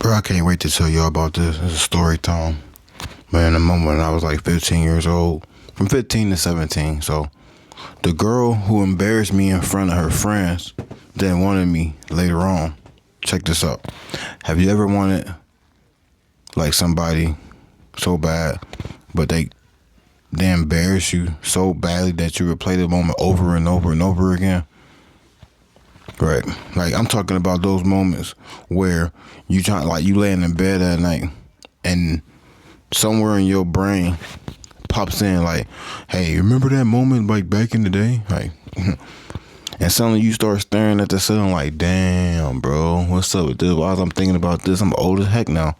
Bro, I can't wait to tell y'all about this. It's a story time. Man, the moment I was like 15 years old, from 15 to 17. So the girl who embarrassed me in front of her friends then wanted me later on. Check this out. Have you ever wanted like somebody so bad, but they embarrass you so badly that you replay the moment over and over and over again? Right. Like I'm talking about those moments where you laying in bed at night and somewhere in your brain pops in like, hey, remember that moment like back in the day? Like and suddenly you start staring at the ceiling like, damn, bro, what's up with this? Why I'm thinking about this? I'm old as heck now.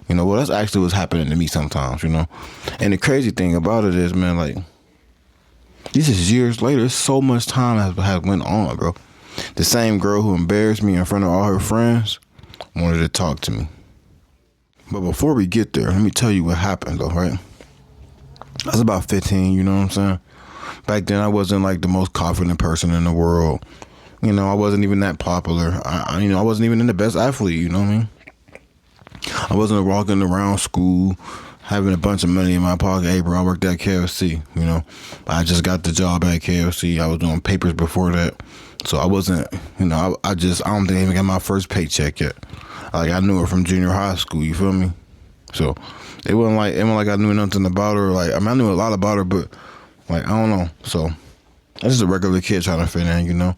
Well, that's actually what's happening to me sometimes. And the crazy thing about it is, man, like, this is years later. So much time has went on, bro. The same girl who embarrassed me in front of all her friends wanted to talk to me. But before we get there, let me tell you what happened, though, right? I was about 15, you know what I'm saying? Back then, I wasn't like the most confident person in the world. I wasn't even that popular. I wasn't even the best athlete, you know what I mean? I wasn't walking around school having a bunch of money in my pocket. Hey, bro, I worked at KFC, I just got the job at KFC. I was doing papers before that. So I wasn't, I don't think I even got my first paycheck yet. Like, I knew her from junior high school, you feel me? So it wasn't like I knew nothing about her. Like, I knew a lot about her, but like, I don't know. So I was just a regular kid trying to fit in, kind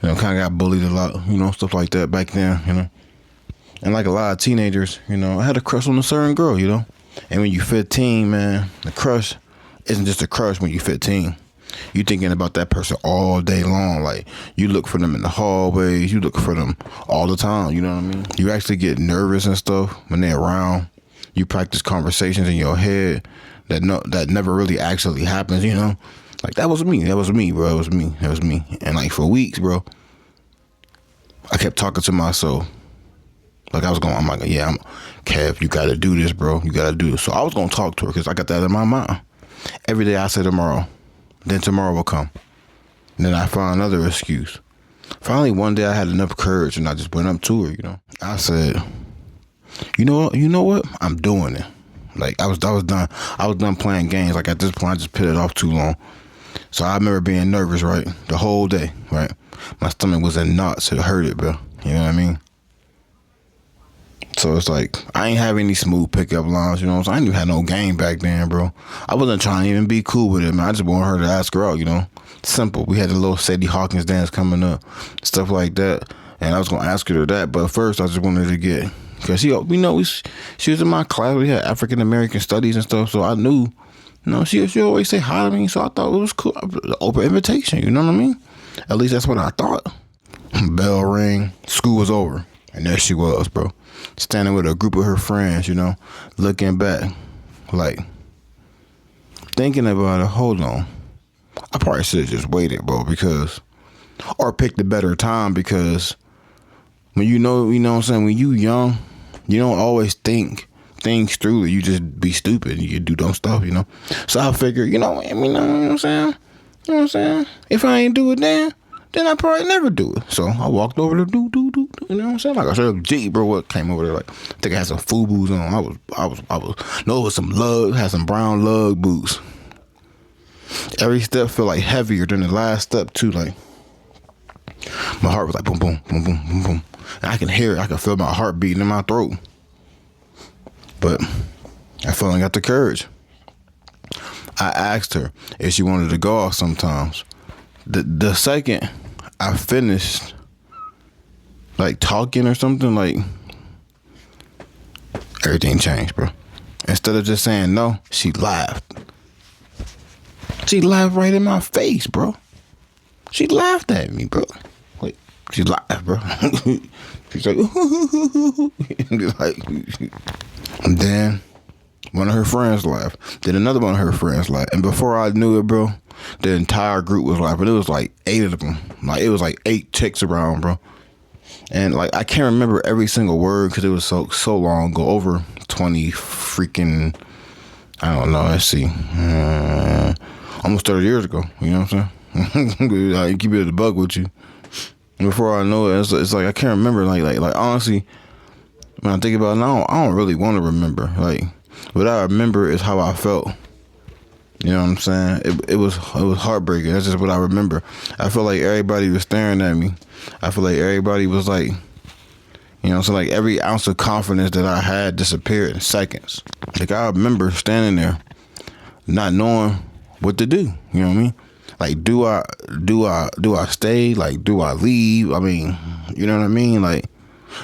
of got bullied a lot, stuff like that back then, And like a lot of teenagers, I had a crush on a certain girl, And when you 15, man, the crush isn't just a crush when you 15. You thinking about that person all day long. Like, you look for them in the hallways. You look for them all the time. You know what I mean? You actually get nervous and stuff when they're around. You practice conversations in your head that never really actually happens, Like, that was me, bro. That was me. And like for weeks, bro, I kept talking to myself. Like I'm like, yeah, Kev, you got to do this, bro. You got to do this. So I was going to talk to her because I got that in my mind. Every day I say tomorrow. Then tomorrow will come. And then I find another excuse. Finally, one day I had enough courage and I just went up to her, I said, you know what? I'm doing it. Like, I was done. I was done playing games. Like, at this point, I just put it off too long. So I remember being nervous, right? The whole day, right? My stomach was in knots. It hurted, bro. You know what I mean? So it's like, I ain't have any smooth pickup lines, I didn't even have no game back then, bro. I wasn't trying to even be cool with it, man. I just wanted her to ask her out, Simple. We had the little Sadie Hawkins dance coming up, stuff like that. And I was going to ask her that. But first, I just wanted to get, because she was in my class. We had African American studies and stuff. So I knew, she always say hi to me. So I thought it was cool. Open invitation, you know what I mean? At least that's what I thought. Bell rang. School was over. And there she was, bro. Standing with a group of her friends, looking back, like, thinking about it. Hold on. I probably should have just waited, bro, or picked a better time, because when you know what I'm saying, when you young, you don't always think things through. You just be stupid. You do dumb stuff, So I figured, you know what I'm saying? You know what I'm saying? If I ain't do it then I probably never do it. So I walked over to do, you know what I'm saying? Like I said, gee, bro, what came over there? Like, I think I had some FUBUs on. No, it was some lug, had some brown lug boots. Every step felt like heavier than the last step too. Like, my heart was like boom, boom, boom, boom, boom, boom. And I can hear it. I can feel my heart beating in my throat. But I finally got the courage. I asked her if she wanted to go off sometimes. The second I finished like talking or something, like, everything changed, bro. Instead of just saying no, she laughed. She laughed right in my face, bro. She laughed at me, bro. Like, she laughed, bro. She's like, and then one of her friends laughed. Then another one of her friends laughed. And before I knew it, bro, the entire group was laughing. It was like 8 of them. Like, it was like 8 chicks around, bro. And like, I can't remember every single word because it was so long ago. Over 20 freaking, I don't know. Let's see, almost 30 years ago. You know what I'm saying? I keep it a bug with you. And before I know it, it's like I can't remember. Like honestly, when I think about it now, I don't really want to remember. Like, what I remember is how I felt. You know what I'm saying? It was heartbreaking. That's just what I remember. I feel like everybody was staring at me. I feel like everybody was like, so like every ounce of confidence that I had disappeared in seconds. Like, I remember standing there, not knowing what to do. You know what I mean? Like, do I stay? Like, do I leave? I mean, you know what I mean? Like,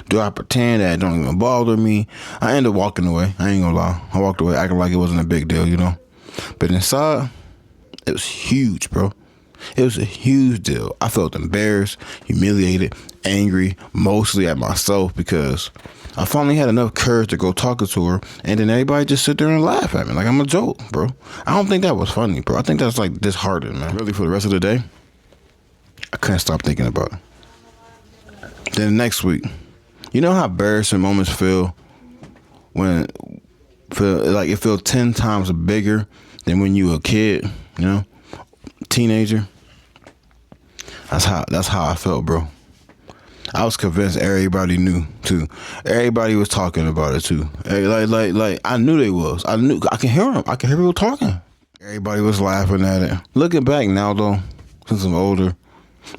do I pretend that it don't even bother me? I ended up walking away. I ain't gonna lie. I walked away acting like it wasn't a big deal, But inside, it was huge, bro. It was a huge deal. I felt embarrassed, humiliated, angry, mostly at myself because I finally had enough courage to go talking to her, and then everybody just sit there and laugh at me like I'm a joke, bro. I don't think that was funny, bro. I think that's like disheartening, man. Really, for the rest of the day, I couldn't stop thinking about it. Then the next week, you know how embarrassing moments feel when it feels 10 times bigger than when you were a kid, teenager. That's how I felt, bro. I was convinced everybody knew too. Everybody was talking about it too. Like I knew they was. I can hear them. I can hear people talking. Everybody was laughing at it. Looking back now though, since I'm older,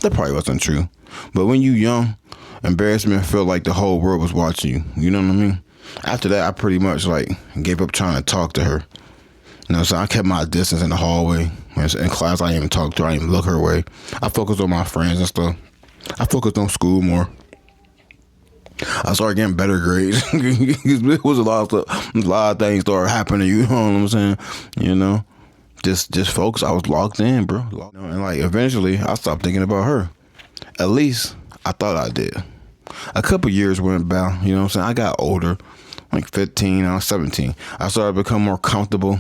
that probably wasn't true. But when you young, embarrassment felt like the whole world was watching you. You know what I mean? After that, I pretty much like gave up trying to talk to her. So I kept my distance in the hallway. In class, I didn't even talk to her. I didn't even look her way. I focused on my friends and stuff. I focused on school more. I started getting better grades. It was a lot of stuff. A lot of things started happening. You know what I'm saying? Just focus. I was locked in, bro. And like eventually, I stopped thinking about her. At least I thought I did. A couple years went by. You know what I'm saying? I got older, like 15. I was 17. I started to become more comfortable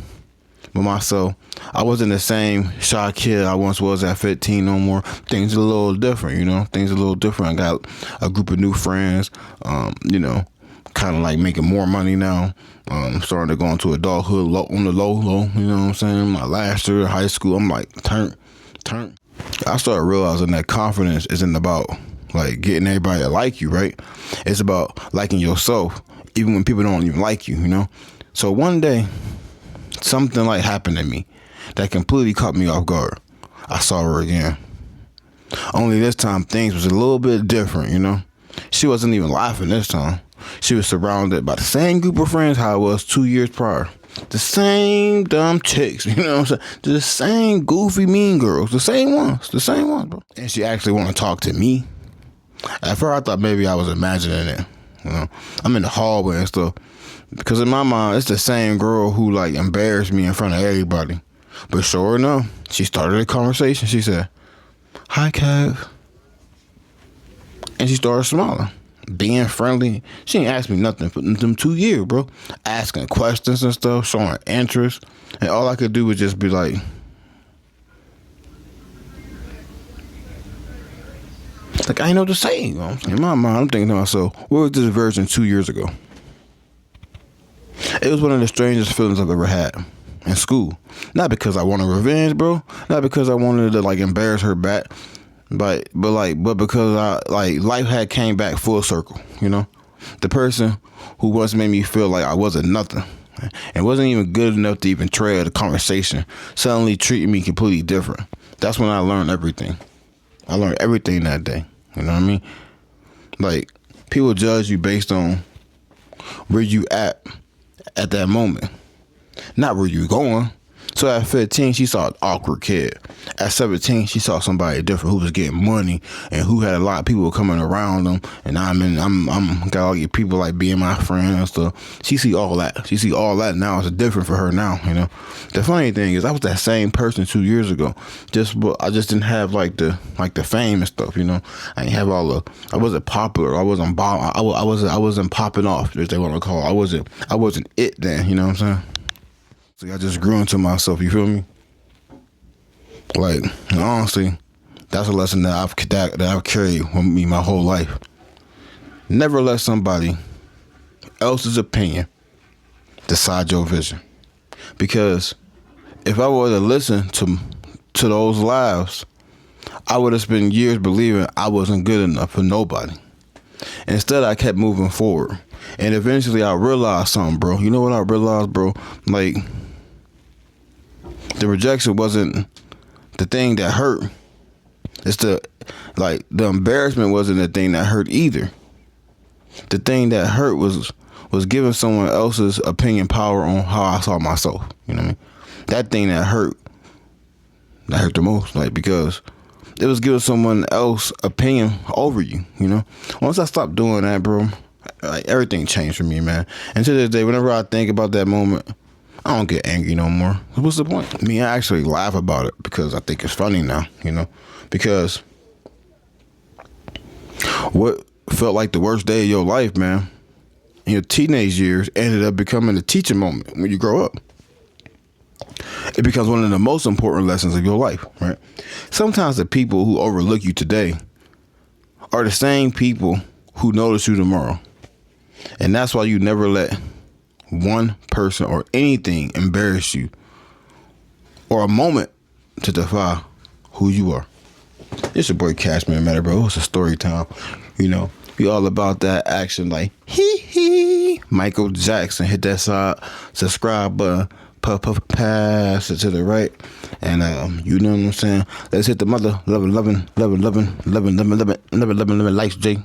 with myself. I wasn't the same shy kid I once was at 15 no more. Things are a little different, Things are a little different. I got a group of new friends, kind of like making more money now. Starting to go into adulthood on the low, you know what I'm saying? My last year of high school, I'm like, turn. I started realizing that confidence isn't about like getting everybody to like you, right? It's about liking yourself, even when people don't even like you, So one day, something like happened to me that completely caught me off guard. I saw her again. Only this time things was a little bit different, She wasn't even laughing this time. She was surrounded by the same group of friends how I was 2 years prior. The same dumb chicks, you know what I'm saying? The same goofy mean girls. The same ones, bro. And she actually wanted to talk to me. At first I thought maybe I was imagining it. I'm in the hallway and stuff. Because in my mind, it's the same girl who like embarrassed me in front of everybody. But sure enough, she started a conversation. She said, "Hi, Kev." And she started smiling, being friendly. She ain't asked me nothing for them 2 years, bro. Asking questions and stuff, showing interest. And all I could do was just be like, I ain't know what to say. In my mind, I'm thinking to myself, where was this version 2 years ago? It was one of the strangest feelings I've ever had in school. Not because I wanted revenge, bro. Not because I wanted to like embarrass her back, but because life had came back full circle. The person who once made me feel like I wasn't nothing and wasn't even good enough to even tread a conversation suddenly treated me completely different. That's when I learned everything. I learned everything that day. You know what I mean? Like, people judge you based on where you at that moment, not where you going. So at 15, she saw an awkward kid. At 17, she saw somebody different who was getting money and who had a lot of people coming around them. And I'm got all these people like being my friend and stuff. She see all that. She see all that now. It's different for her now. The funny thing is, I was that same person 2 years ago. I just didn't have like the fame and stuff. I didn't have all the. I wasn't popular. I wasn't popping off, as they want to call it. I wasn't it then. You know what I'm saying? I just grew into myself, you feel me? Like, honestly, that's a lesson that I've carried with me my whole life. Never let somebody else's opinion decide your vision. Because if I were to listen to those lives, I would have spent years believing I wasn't good enough for nobody. Instead, I kept moving forward. And eventually I realized something, bro. You know what I realized, bro? Like, the rejection wasn't the thing that hurt. It's the embarrassment wasn't the thing that hurt either. The thing that hurt was giving someone else's opinion power on how I saw myself. You know what I mean? That thing that hurt the most, like, because it was giving someone else opinion over you. You know, once I stopped doing that, bro, like, everything changed for me, man. And to this day, whenever I think about that moment, I don't get angry no more. What's the point? I mean, I actually laugh about it because I think it's funny now. You know, because what felt like the worst day of your life, man, in your teenage years, ended up becoming a teaching moment when you grow up. It becomes one of the most important lessons of your life, right? Sometimes the people who overlook you today are the same people who notice you tomorrow. And that's why you never let one person or anything embarrass you, or a moment to defy who you are. It's your boy Cashman Matter, bro. It's a story time. You know, we all about that action, like hee hee. Michael Jackson, hit that side subscribe button, pass it to the right, and you know what I'm saying. Let's hit the mother loving life, J.